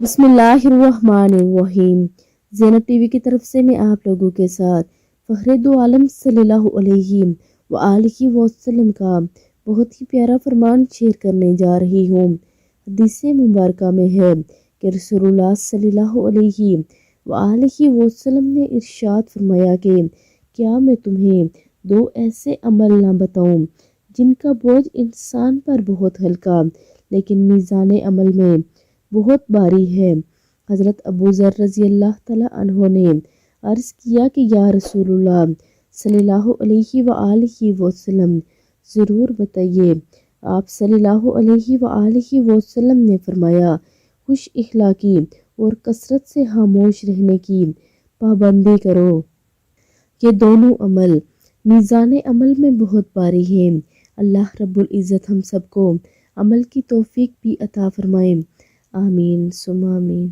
بسم اللہ الرحمن الرحیم۔ زینب ٹی وی کی طرف سے میں آپ لوگوں کے ساتھ فخر دو عالم صلی اللہ علیہ وآلہ وسلم کا بہت ہی پیارا فرمان شیئر کرنے جا رہی ہوں۔ حدیث مبارکہ میں ہے کہ رسول اللہ صلی اللہ علیہ وآلہ وسلم نے ارشاد فرمایا کہ کیا میں تمہیں دو ایسے عمل نہ بتاؤں جن کا بوجھ انسان پر بہت ہلکا لیکن میزان عمل میں بہت باری ہے۔ حضرت ابو ذر رضی اللہ تعالیٰ عنہ نے عرض کیا کہ یا رسول اللہ صلی اللہ علیہ وآلہ وسلم ضرور بتائیے۔ آپ صلی اللہ علیہ وآلہ وسلم نے فرمایا خوش اخلاقی اور کثرت سے خاموش رہنے کی پابندی کرو۔ یہ دونوں عمل میزان عمل میں بہت باری ہیں۔ اللہ رب العزت ہم سب کو عمل کی توفیق بھی عطا فرمائے۔ آمین ثم آمین۔